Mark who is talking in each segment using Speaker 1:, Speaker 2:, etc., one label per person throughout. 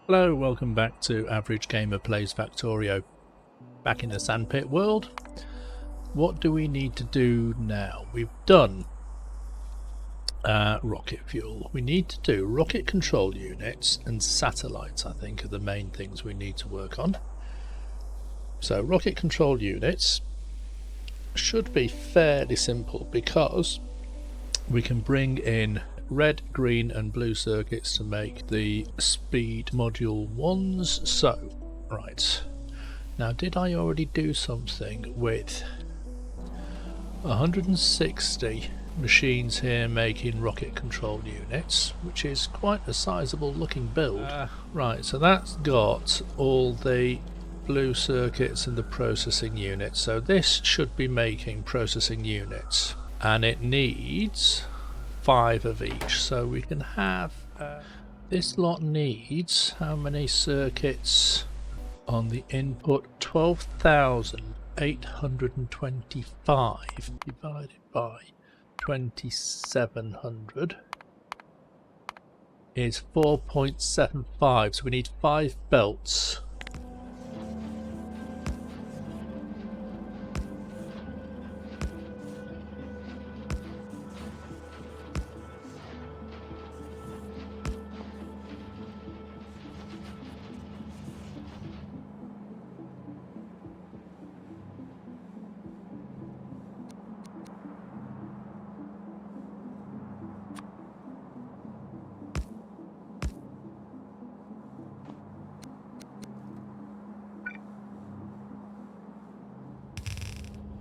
Speaker 1: Hello, welcome back to Average Gamer Plays Factorio. Back in the sandpit world. What do we need to do now? We've done rocket fuel. We need to do rocket control units and satellites, I think, are the main things we need to work on. So rocket control units should be fairly simple because we can bring in red, green and blue circuits to make the speed module ones. So, right. Now, did I already do something with 160 machines here making rocket control units, which is quite a sizable looking build. Right, so that's got all the blue circuits and the processing units. So this should be making processing units, and it needs 5 of each, so we can have this lot needs how many circuits on the input? 12,825 divided by 2,700 is 4.75, so we need 5 belts.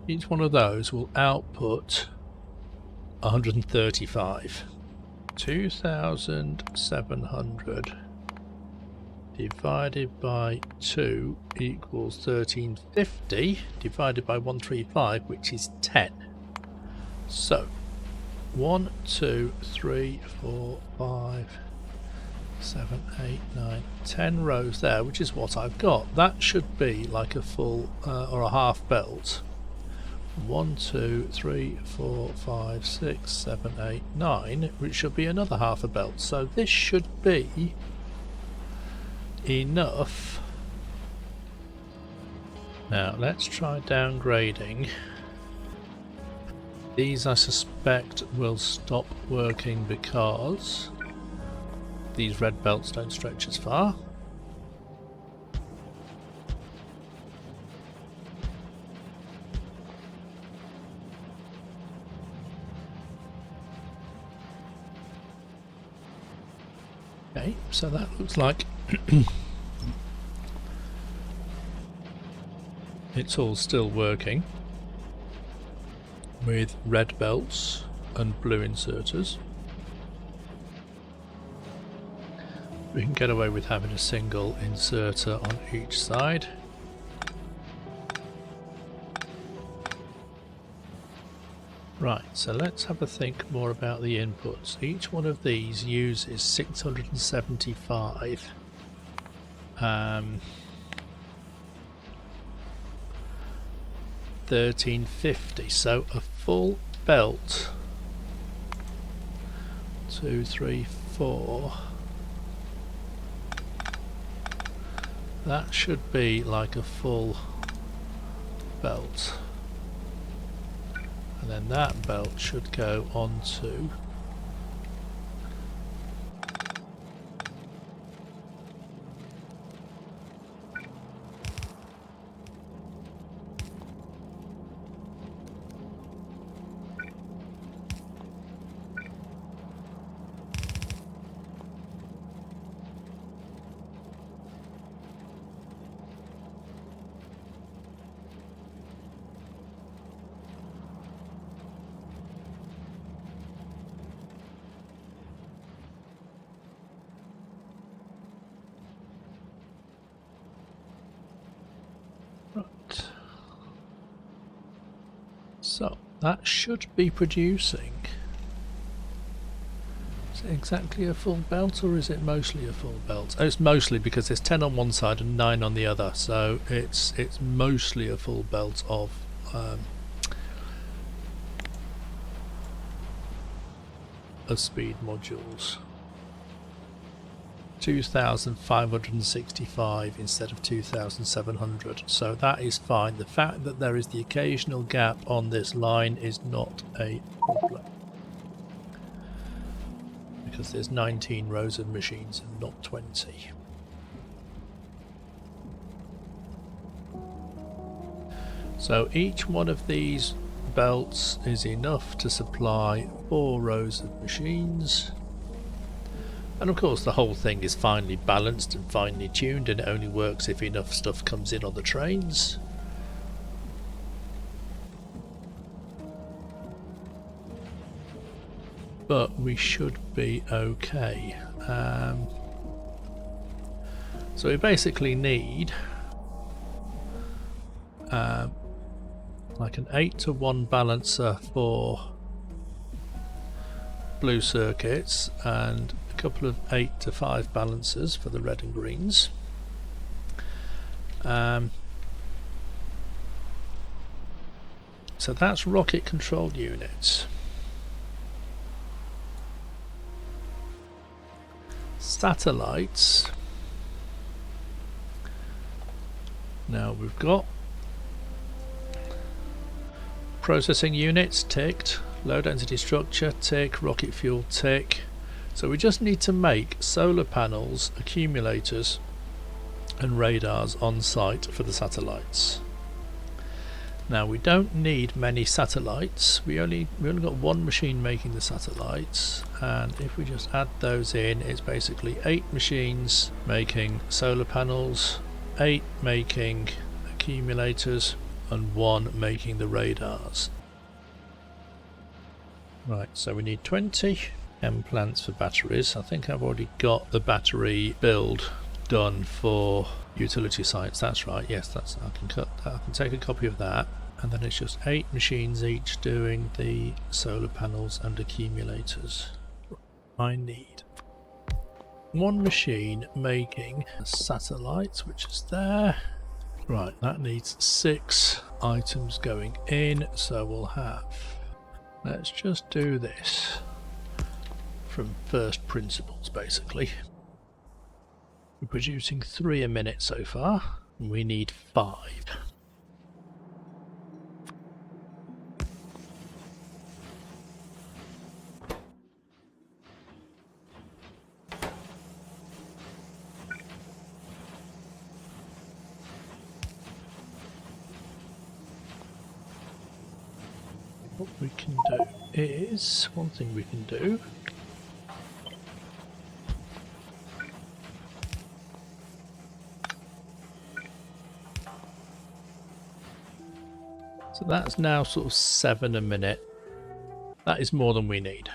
Speaker 1: Each one of those will output 135. 2,700 divided by 2 equals 1350 divided by 135, which is 10. So 1, 2, 3, 4, 5, 7, 8, 9, 10 rows there, which is what I've got. That should be like a full or a half belt. 1, 2, 3, 4, 5, 6, 7, 8, 9, which should be another half a belt. So this should be enough. Now let's try downgrading. These I suspect will stop working because these red belts don't stretch as far. Okay, so that looks like it's all still working with red belts and blue inserters. We can get away with having a single inserter on each side. Right, so let's have a think more about the inputs. Each one of these uses 675 1350, so a full belt. 2, 3, 4. That should be like a full belt. And then that belt should go onto so that should be producing. Is it exactly a full belt or is it mostly a full belt? Oh, it's mostly, because there's 10 on one side and 9 on the other, so it's mostly a full belt of speed modules. 2,565 instead of 2,700, so that is fine. The fact that there is the occasional gap on this line is not a problem, because there's 19 rows of machines and not 20. So each one of these belts is enough to supply 4 rows of machines. And of course the whole thing is finely balanced and finely tuned, and it only works if enough stuff comes in on the trains. But we should be okay. So we basically need like an 8-to-1 balancer for blue circuits and a couple of 8-to-5 balancers for the red and greens. So that's rocket control units. Satellites. Now we've got processing units ticked, low density structure tick, rocket fuel tick. So we just need to make solar panels, accumulators and radars on site for the satellites. Now we don't need many satellites, we only got one machine making the satellites, and if we just add those in, it's basically 8 machines making solar panels, 8 making accumulators and 1 making the radars. Right, so we need 20 M plants for batteries. I think I've already got the battery build done for utility sites. That's right, yes, that's, I can cut that. I can take a copy of that, and then it's just 8 machines each doing the solar panels and accumulators. I need 1 machine making satellites, which is there. Right, that needs 6 items going in, so we'll have, let's just do this from first principles basically. We're producing 3 a minute so far, and we need 5. What we can do is, one thing we can do, so that's now sort of 7 a minute. That is more than we need.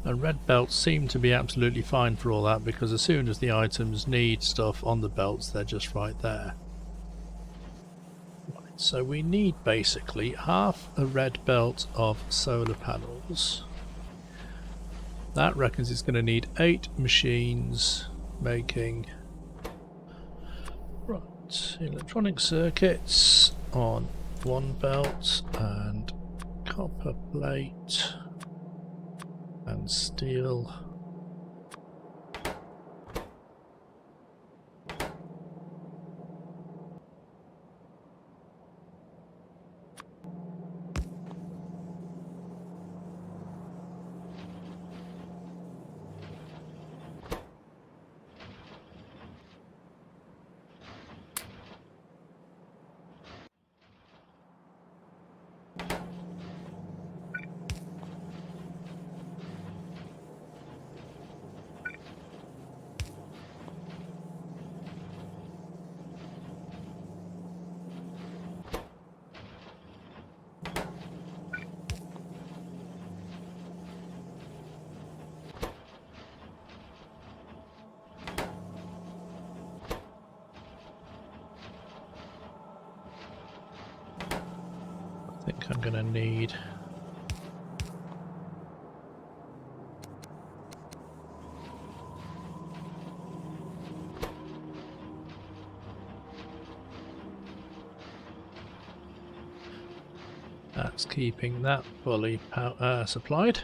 Speaker 1: And red belts seem to be absolutely fine for all that, because as soon as the items need stuff on the belts, they're just right there. So we need basically half a red belt of solar panels. That reckons it's going to need 8 machines making, right, electronic circuits on 1 belt, and copper plate and steel. I think I'm going to need that's keeping that fully supplied.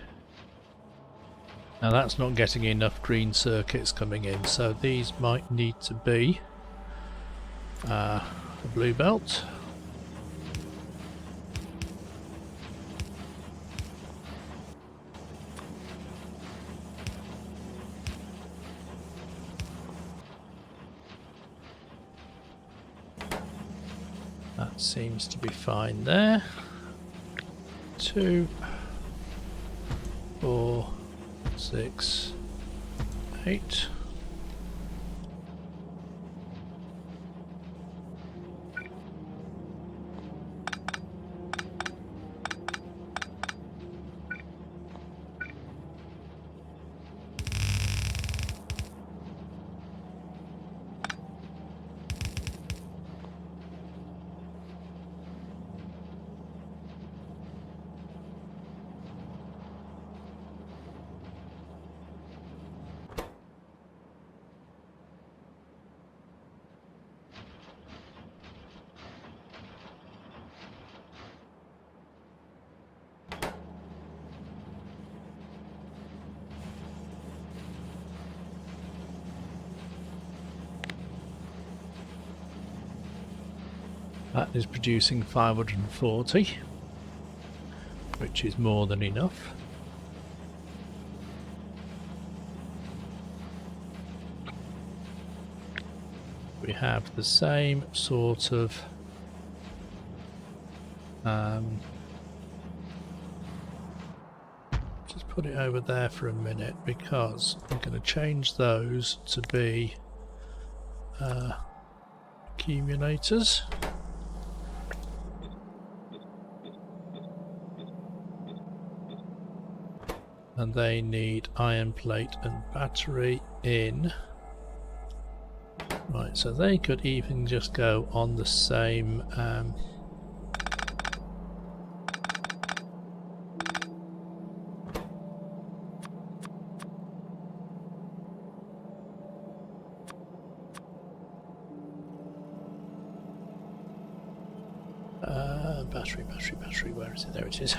Speaker 1: Now that's not getting enough green circuits coming in, so these might need to be a blue belt. That seems to be fine there. 2, 4, 6, 8. That is producing 540, which is more than enough. We have the same sort of just put it over there for a minute, because I'm going to change those to be accumulators. And they need iron plate and battery in. Right, so they could even just go on the same battery, where is it? There it is.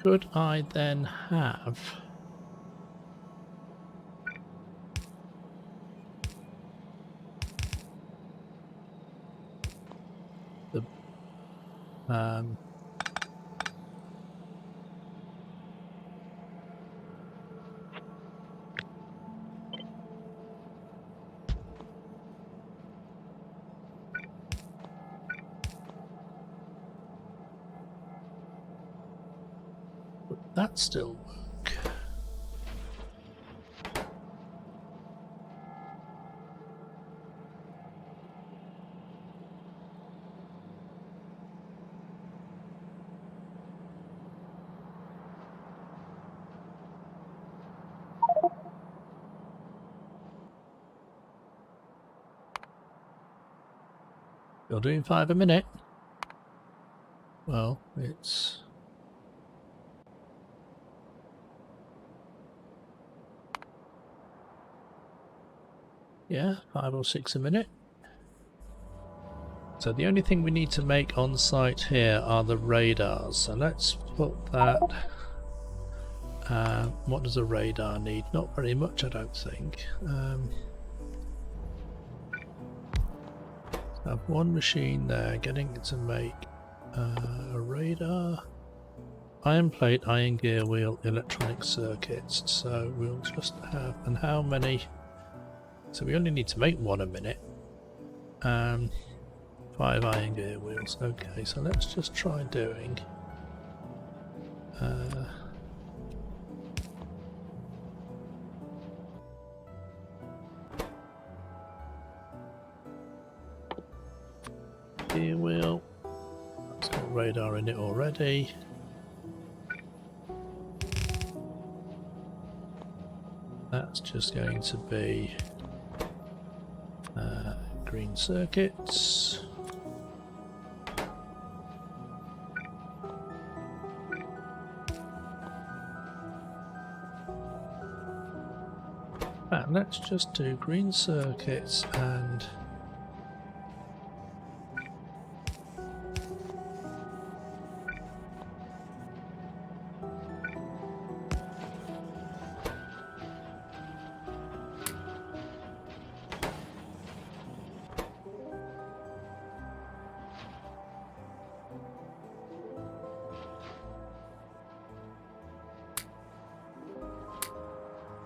Speaker 1: Could I then have the would that still work? You're doing 5 a minute? Well, it's... yeah, 5 or 6 a minute. So the only thing we need to make on site here are the radars. So let's put that. What does a radar need? Not very much, I don't think. I have one machine there, getting it to make a radar, iron plate, iron gear wheel, electronic circuits. So we'll just have, and how many? So we only need to make one a minute. 5 iron gear wheels. Okay, so let's just try doing. Gear wheel. It's got radar in it already. That's just going to be green circuits. And let's just do green circuits and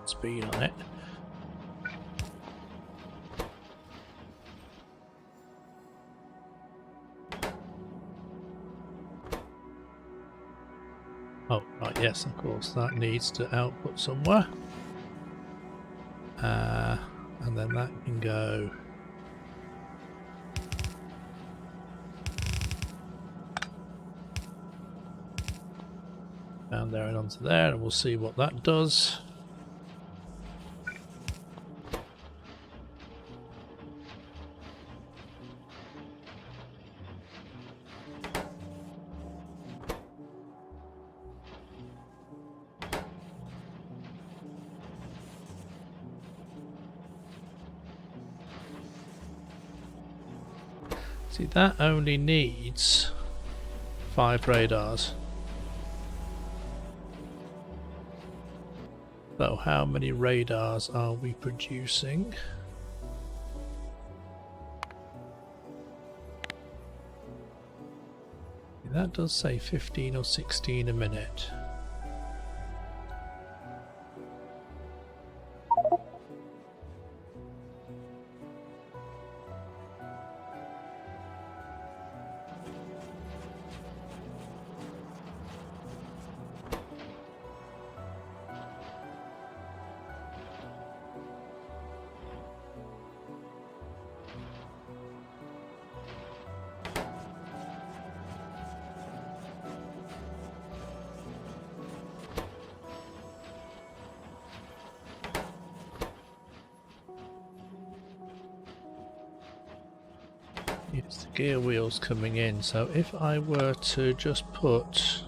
Speaker 1: speed on it. Oh, right, yes, of course, that needs to output somewhere. And then that can go down there and onto there, and we'll see what that does. See, that only needs 5 radars. So how many radars are we producing? That does say 15 or 16 a minute. It's the gear wheels coming in, so if I were to just put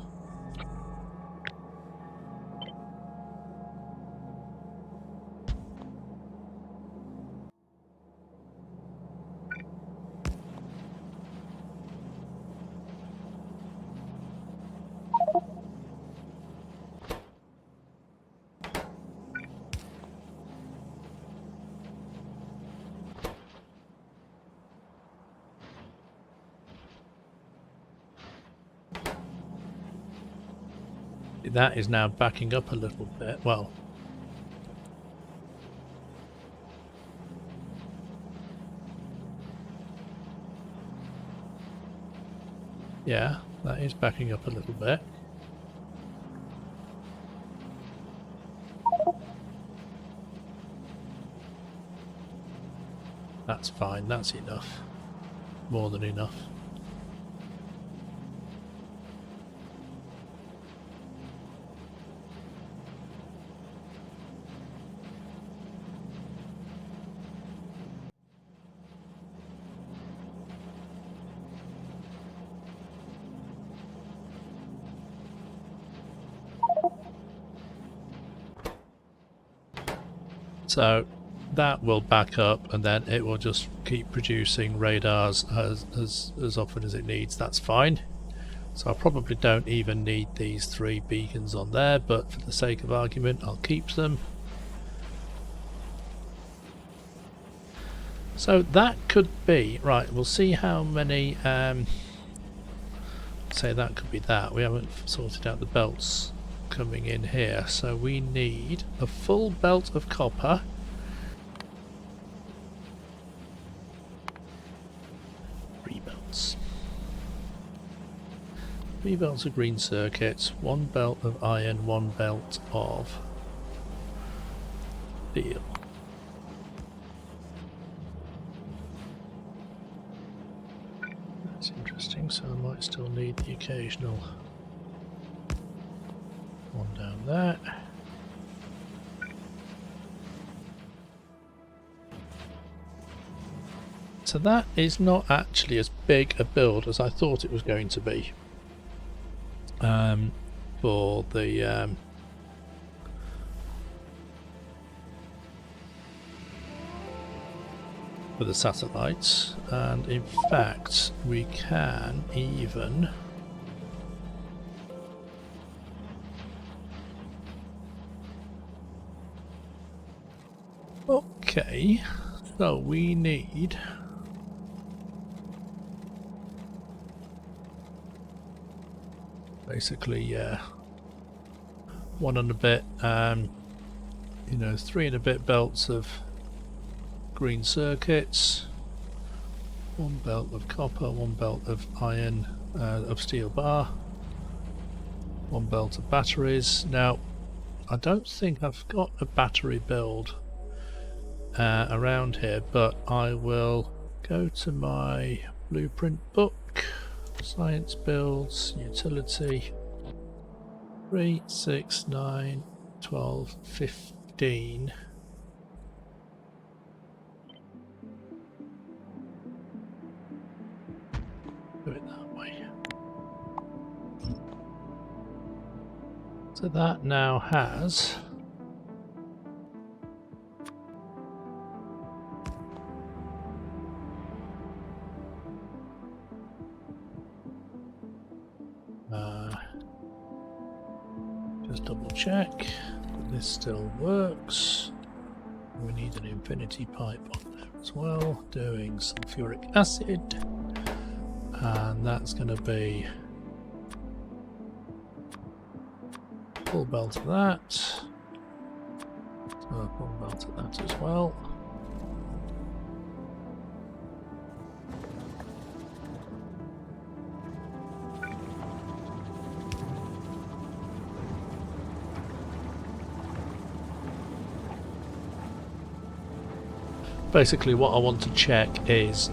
Speaker 1: that is now backing up a little bit. Well, yeah, that is backing up a little bit. That's fine, that's enough. More than enough. So that will back up, and then it will just keep producing radars as often as it needs. That's fine. So I probably don't even need these 3 beacons on there, but for the sake of argument I'll keep them. So that could be, right, we'll see how many, say that could be that. We haven't sorted out the belts coming in here, so we need a full belt of copper, three belts of green circuits, 1 belt of iron, 1 belt of steel. That's interesting, so I might still need the occasional one down there. So that is not actually as big a build as I thought it was going to be for the satellites, and in fact we can even okay, so we need basically 1 and a bit, you know, 3 and a bit belts of green circuits, 1 belt of copper, 1 belt of iron, of steel bar, 1 belt of batteries. Now I don't think I've got a battery build around here, but I will go to my blueprint book, science builds, utility, 3, 6, 9, 12, 15. Do it that way. So that now has just double check that this still works. We need an infinity pipe on there as well, doing sulfuric acid, and that's going to be full belt of that, so full belt of that as well. Basically what I want to check is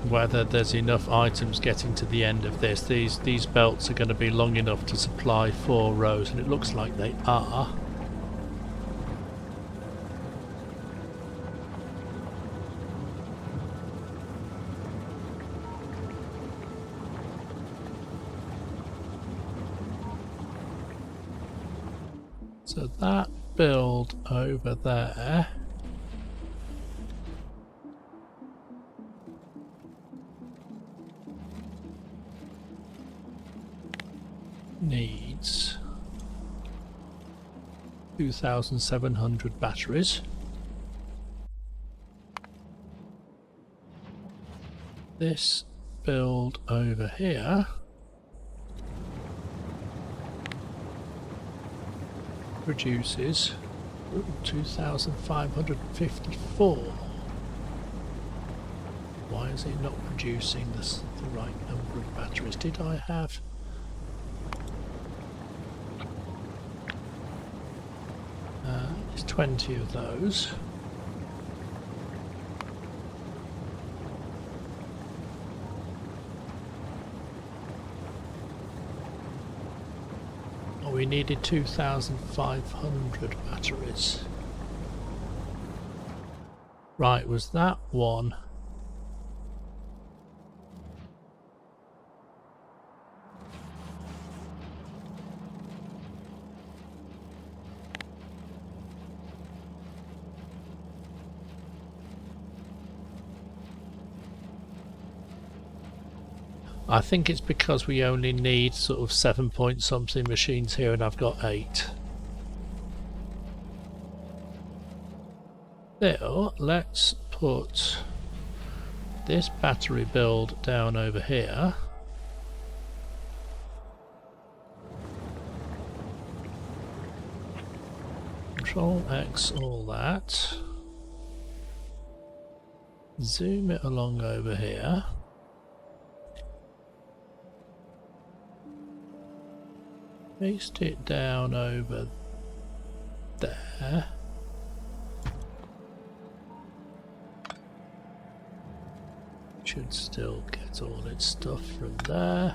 Speaker 1: whether there's enough items getting to the end of this. These belts are going to be long enough to supply 4 rows, and it looks like they are. So that build over there needs 2,700 batteries. This build over here produces 2,554. Why is it not producing the right number of batteries? Did I have... there's 20 of those. Oh, we needed 2,500 batteries. Right, was that one? I think it's because we only need sort of 7 point something machines here and I've got 8. So let's put this battery build down over here. Control X all that. Zoom it along over here. Paste it down over there. Should still get all its stuff from there.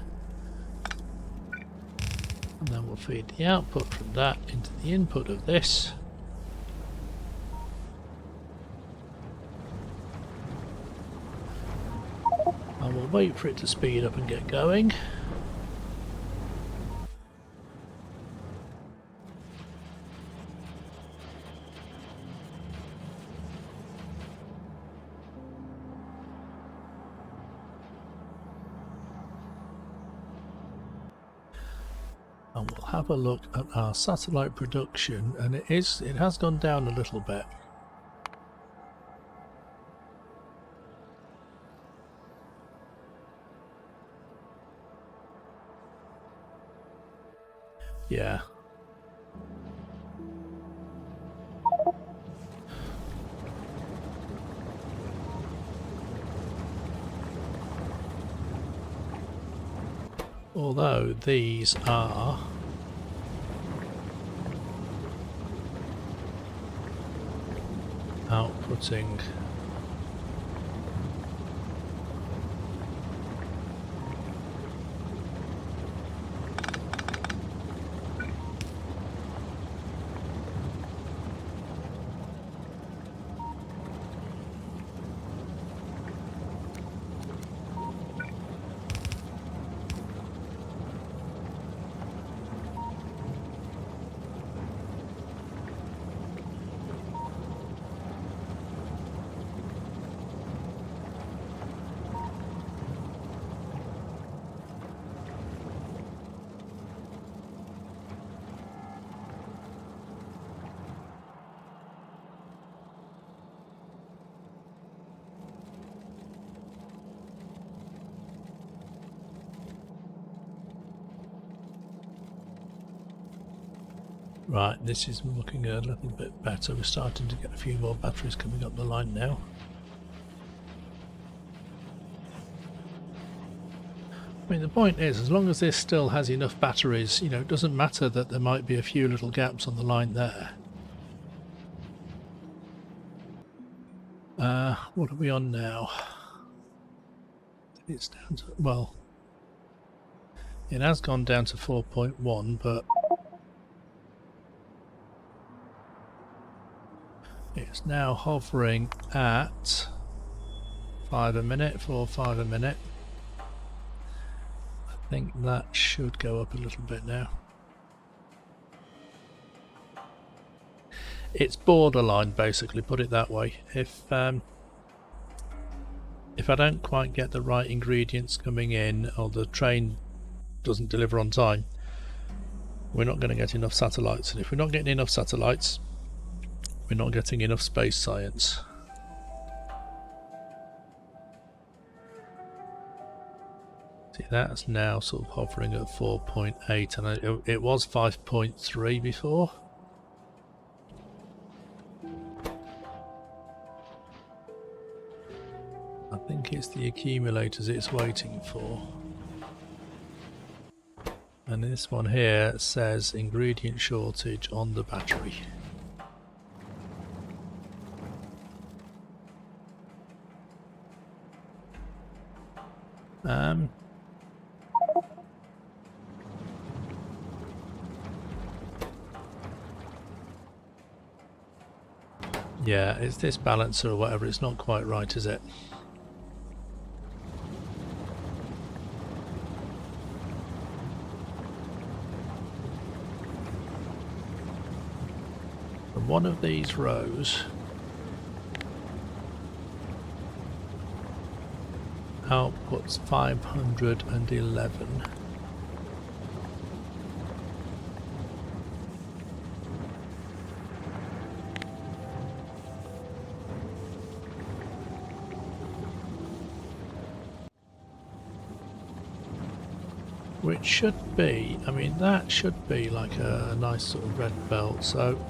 Speaker 1: And then we'll feed the output from that into the input of this. And we'll wait for it to speed up and get going. And we'll have a look at our satellite production, and it has gone down a little bit. Yeah. Although these are outputting right, this is looking a little bit better. We're starting to get a few more batteries coming up the line now. I mean, the point is, as long as this still has enough batteries, you know, it doesn't matter that there might be a few little gaps on the line there. What are we on now? It's down to, well, it has gone down to 4.1, but it's now hovering at 5 a minute, 4 or 5 a minute. I think that should go up a little bit now. It's borderline, basically, put it that way. If I don't quite get the right ingredients coming in, or the train doesn't deliver on time, we're not going to get enough satellites. And if we're not getting enough satellites, we're not getting enough space science. See, that's now sort of hovering at 4.8, and it was 5.3 before. I think it's the accumulators it's waiting for. And this one here says ingredient shortage on the battery. Yeah, it's this balancer or whatever, it's not quite right, is it? From one of these rows, outputs 511. Which should be, I mean, that should be like a nice sort of red belt. So,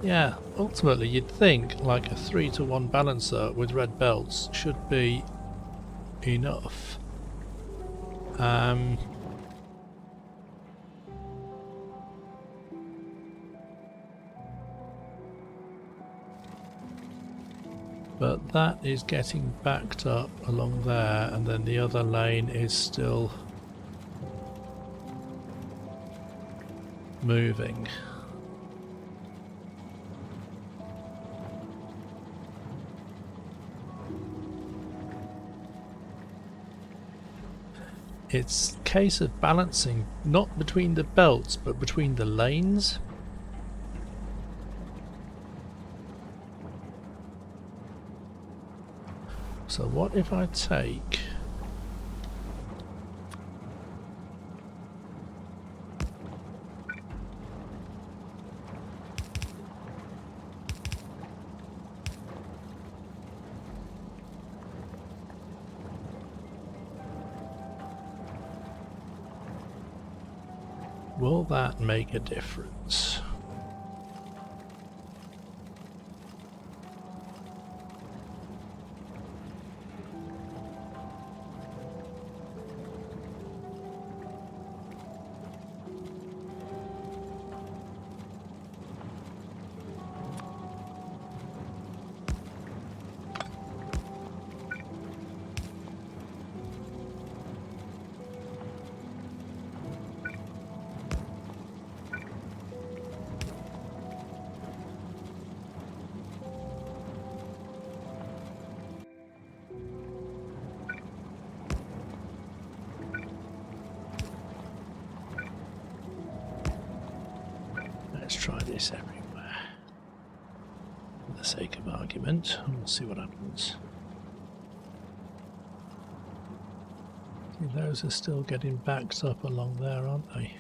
Speaker 1: yeah, ultimately you'd think like a 3-to-1 balancer with red belts should be enough. But that is getting backed up along there, and then the other lane is still moving. It's a case of balancing not between the belts but between the lanes. So what if I take will that make a difference? Let's try this everywhere for the sake of argument, and we'll see what happens. See, those are still getting backed up along there, aren't they?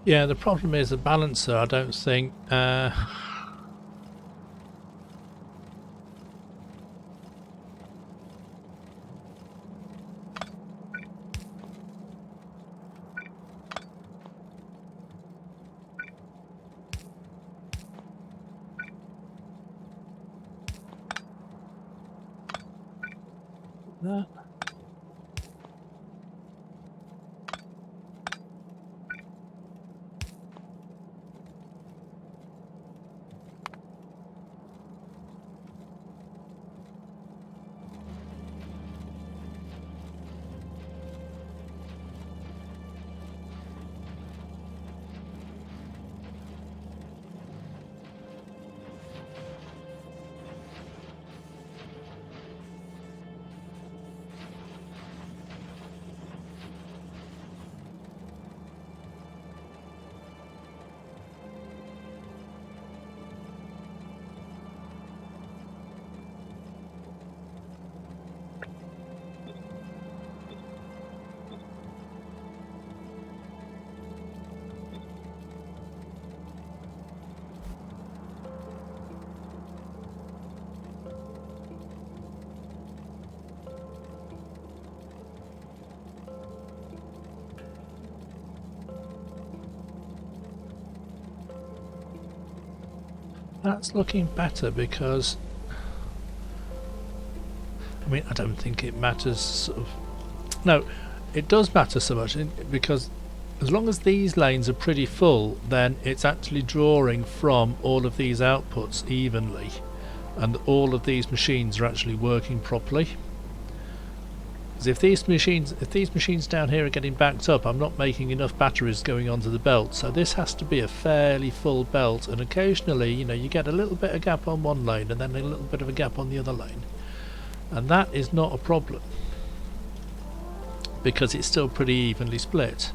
Speaker 1: Yeah, the problem is the balancer, I don't think... that. that's looking better because, I mean, I don't think it matters sort of, no, it does matter so much because as long as these lanes are pretty full, then it's actually drawing from all of these outputs evenly, and all of these machines are actually working properly. Because if these machines down here are getting backed up, I'm not making enough batteries going onto the belt. So this has to be a fairly full belt, and occasionally, you know, you get a little bit of gap on one lane and then a little bit of a gap on the other lane, and that is not a problem because it's still pretty evenly split.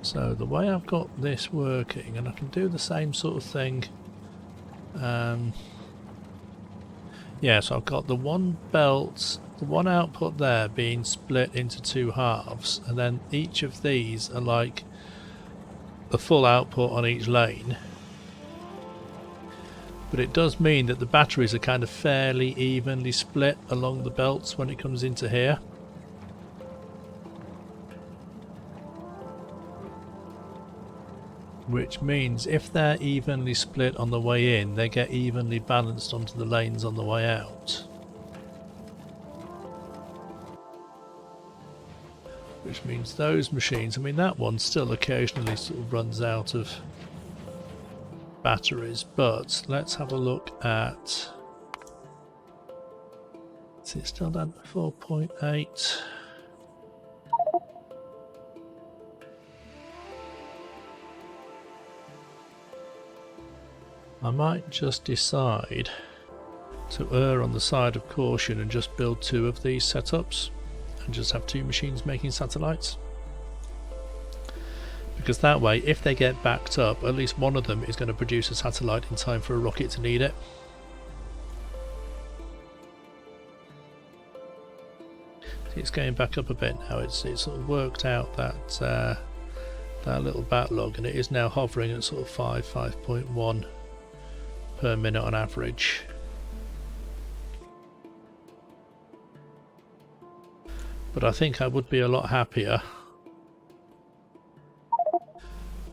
Speaker 1: So the way I've got this working, and I can do the same sort of thing, yeah, so I've got the one belt, the one output there being split into two halves, and then each of these are like a full output on each lane. But it does mean that the batteries are kind of fairly evenly split along the belts when it comes into here. Which means if they're evenly split on the way in, they get evenly balanced onto the lanes on the way out. Which means those machines, I mean that one still occasionally sort of runs out of batteries, but let's have a look at, is it still down to 4.8? I might just decide to err on the side of caution and just build two of these setups and just have two machines making satellites, because that way if they get backed up, at least one of them is going to produce a satellite in time for a rocket to need it. It's going back up a bit now. It's sort of worked out that that little backlog, and it is now hovering at sort of 5.1 per minute on average. But I think I would be a lot happier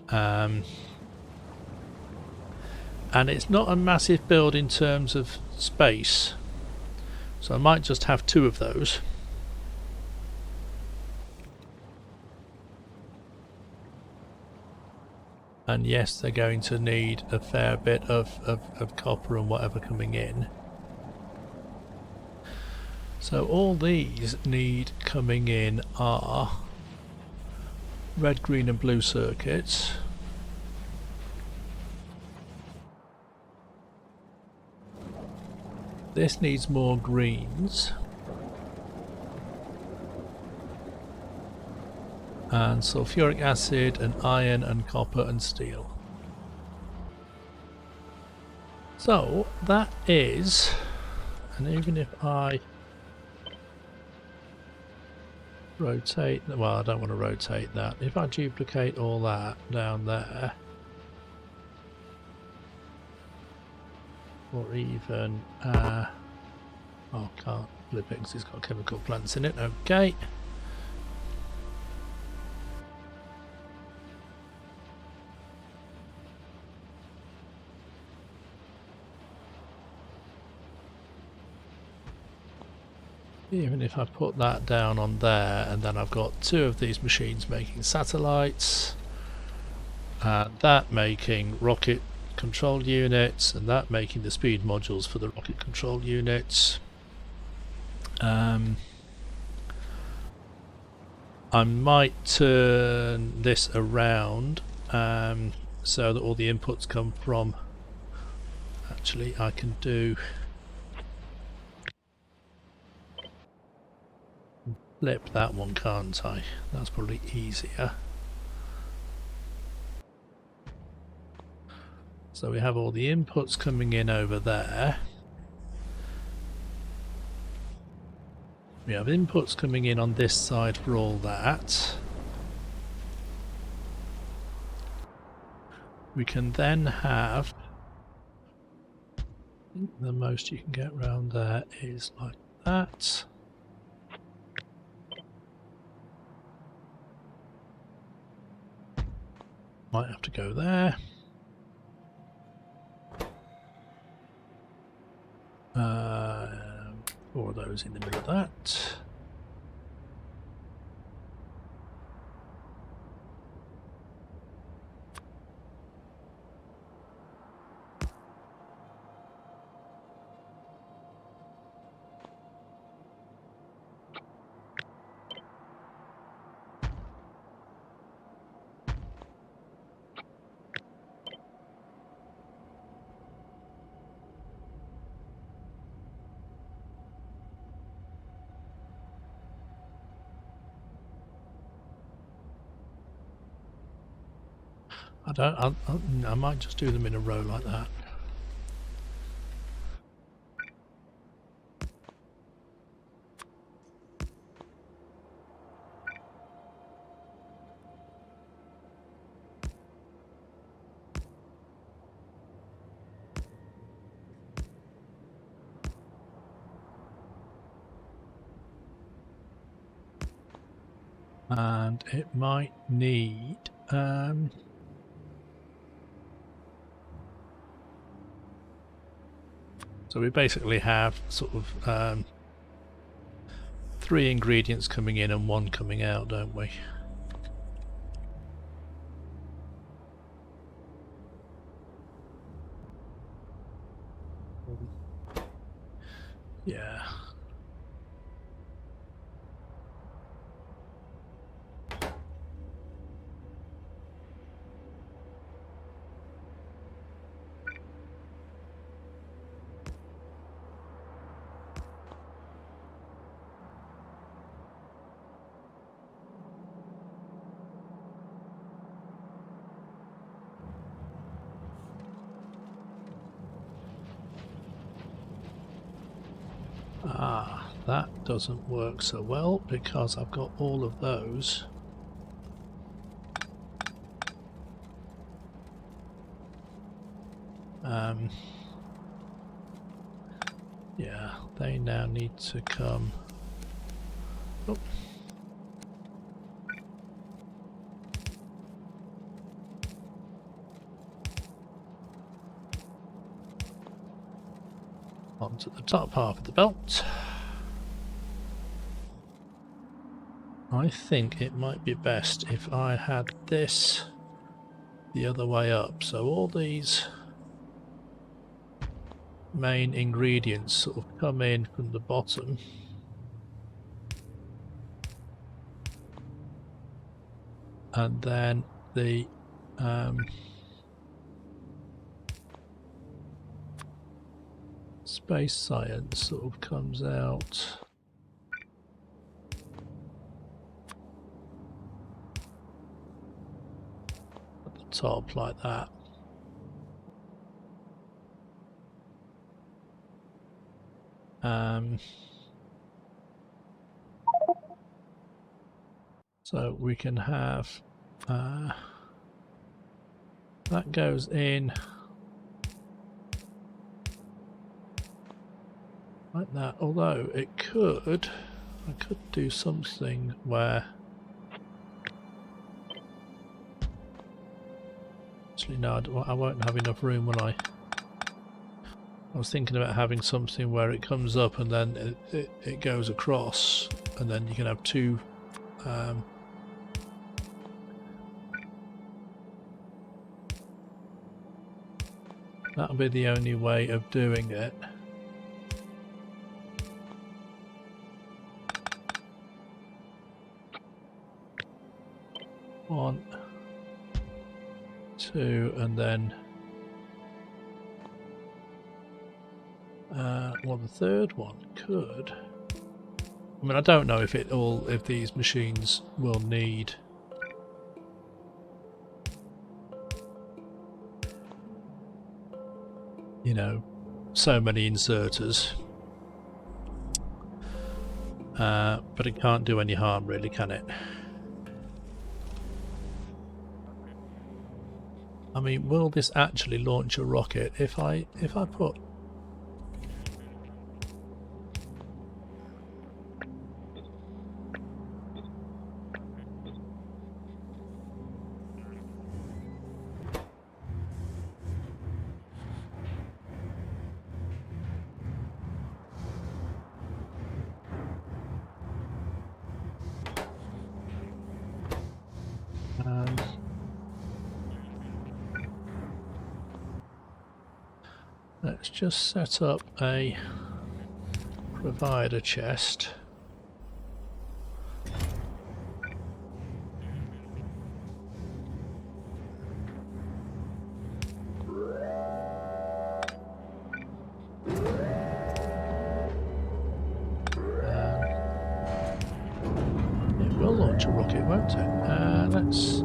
Speaker 1: and it's not a massive build in terms of space, so I might just have two of those. And yes, they're going to need a fair bit of copper and whatever coming in. So all these need coming in are red, green and blue circuits. This needs more greens. And sulfuric acid and iron and copper and steel. So that is, and even if I rotate, well I don't want to rotate that, if I duplicate all that down there, or even, oh can't flip it because it's got chemical plants in it, okay. Even if I put that down on there, and then I've got two of these machines making satellites, and that making rocket control units, and that making the speed modules for the rocket control units. I might turn this around so that all the inputs come from, actually I can do flip that one, can't I? That's probably easier. So we have all the inputs coming in over there. We have inputs coming in on this side for all that. We can then have, I think the most you can get around there is like that. Might have to go there. Four of those in the middle of that. I might just do them in a row like that. And it might need so we basically have sort of 3 ingredients coming in and 1 coming out, don't we? Yeah. Ah, that doesn't work so well because I've got all of those. Yeah, they now need to come. Oh. Onto the top half of the belt. I think it might be best if I had this the other way up, so all these main ingredients sort of come in from the bottom and then the space science sort of comes out at the top like that. So we can have that goes in like that, although I could do something where actually no, I won't have enough room, will I? I was thinking about having something where it comes up and then it goes across, and then you can have 2 that'll be the only way of doing it. One, 2, and then well, the third one could. I mean, I don't know if these machines will need so many inserters, but it can't do any harm, really, can it? I mean, will this actually launch a rocket if I put Let's just set up a provider chest. It will launch a rocket, won't it? Let's...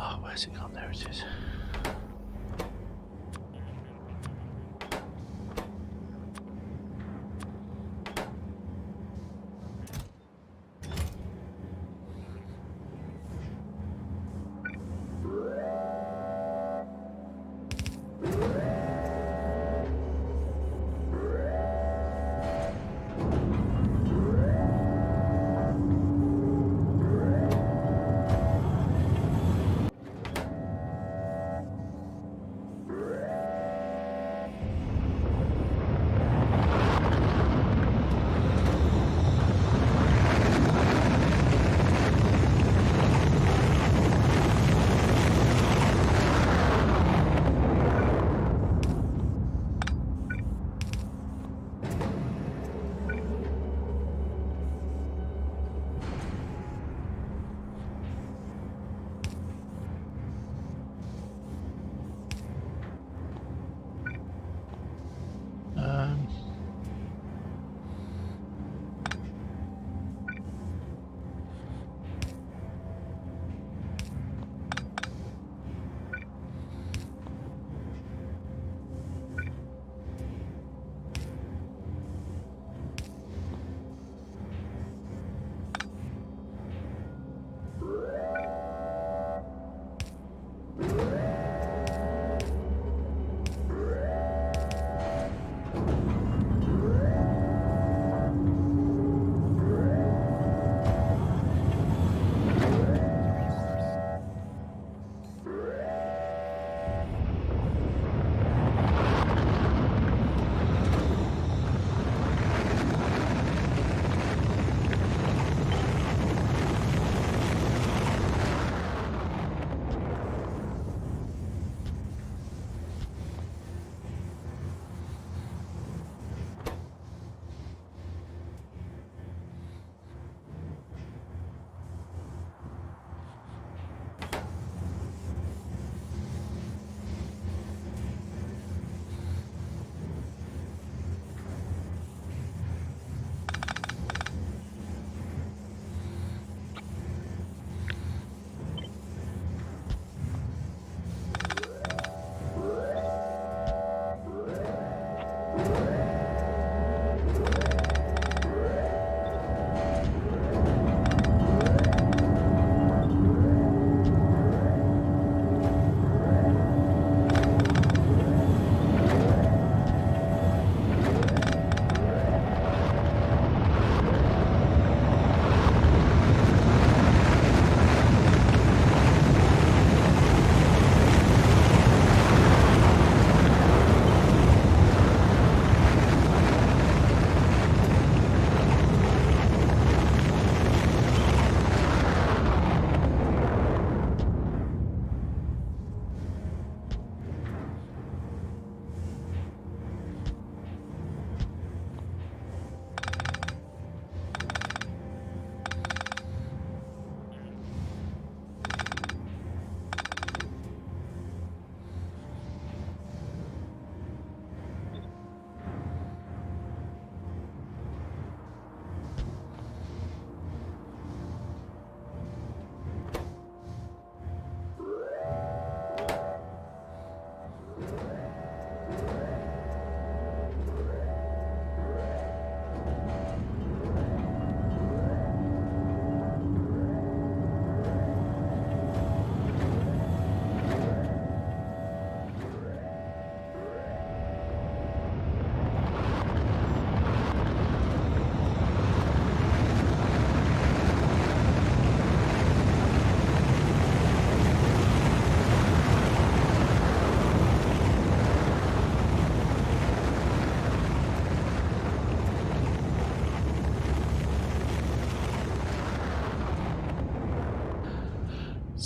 Speaker 1: Oh, where's it gone? There it is.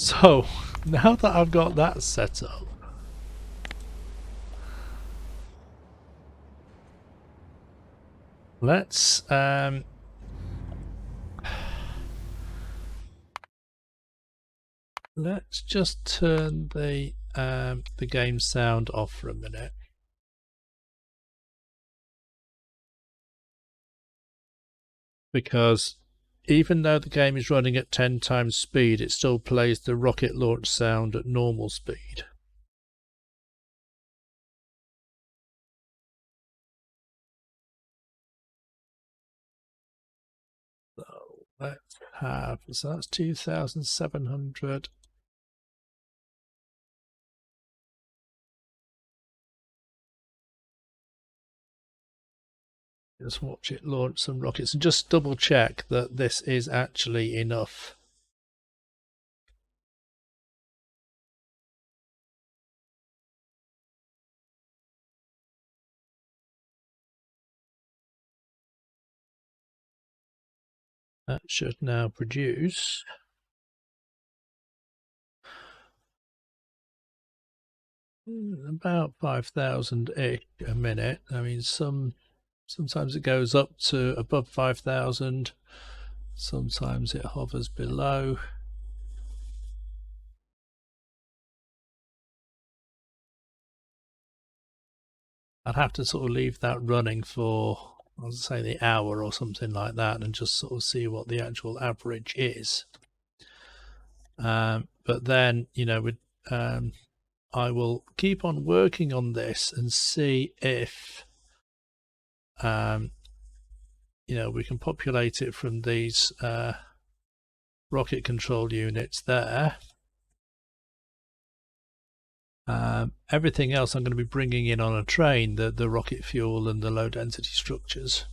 Speaker 1: So now that I've got that set up, let's just turn the game sound off for a minute. Because even though the game is running at 10 times speed, it still plays the rocket launch sound at normal speed. So let's have, so that's 2,700. Just watch it launch some rockets and just double check that this is actually enough. That should now produce about 5,000-ish a minute. I mean, sometimes it goes up to above 5,000. Sometimes it hovers below. I'd have to sort of leave that running for, I'll say, the hour or something like that, and just sort of see what the actual average is. But then, you know, I will keep on working on this and see if, you know, we can populate it from these rocket control units there. Everything else I'm going to be bringing in on a train, the rocket fuel and the low density structures.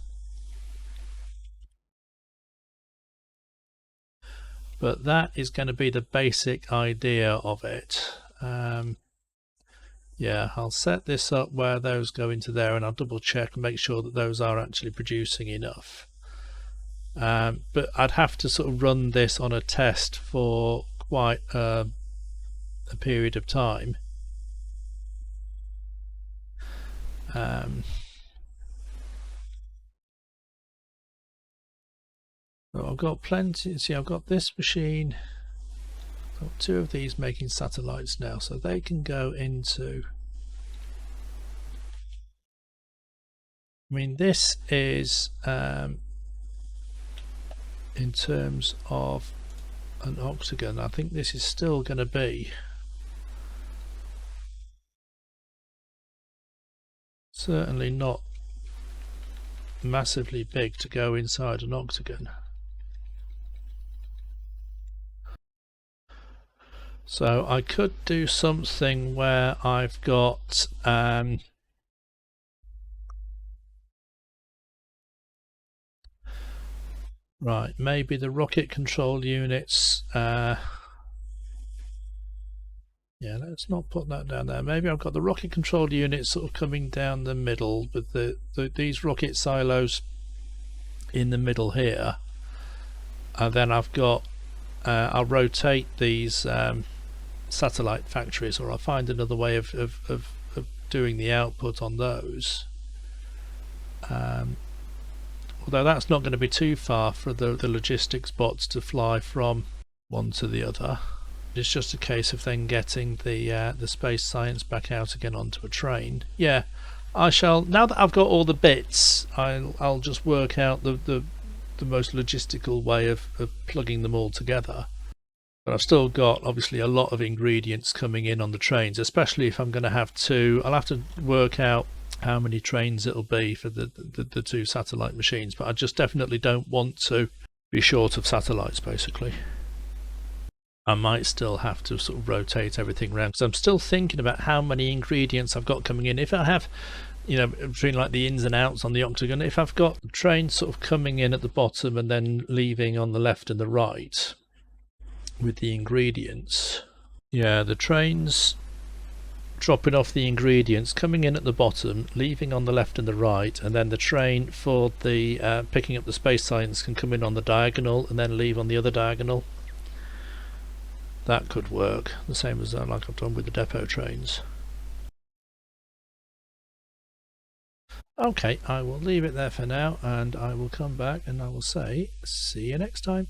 Speaker 1: But that is going to be the basic idea of it. Yeah, I'll set this up where those go into there, and I'll double check and make sure that those are actually producing enough. But I'd have to sort of run this on a test for quite a period of time. So I've got plenty. See, I've got this machine. I've got two of these making satellites now, so they can go into. I mean, this is in terms of an octagon. I think this is still going to be certainly not massively big to go inside an octagon. So I could do something where I've got right, maybe the rocket control units, yeah, let's not put that down there. Maybe I've got the rocket control units sort of coming down the middle with these rocket silos in the middle here, and then I've got I'll rotate these satellite factories, or I'll find another way of doing the output on those. Although that's not going to be too far for the logistics bots to fly from one to the other. It's just a case of then getting the space science back out again onto a train. Yeah, I shall, now that I've got all the bits, I'll just work out the most logistical way of plugging them all together. But I've still got obviously a lot of ingredients coming in on the trains, especially if I'm going to have two. I'll have to work out how many trains it'll be for the two satellite machines, but I just definitely don't want to be short of satellites, basically. I might still have to sort of rotate everything around, because I'm still thinking about how many ingredients I've got coming in. If I have, you know, between like the ins and outs on the octagon, if I've got trains sort of coming in at the bottom and then leaving on the left and the right with the ingredients, yeah, the trains dropping off the ingredients, coming in at the bottom, leaving on the left and the right, and then the train for the picking up the space science can come in on the diagonal and then leave on the other diagonal. that could work, the same as like I've done with the depot trains. Okay, I will leave it there for now, and I will come back and I will say see you next time.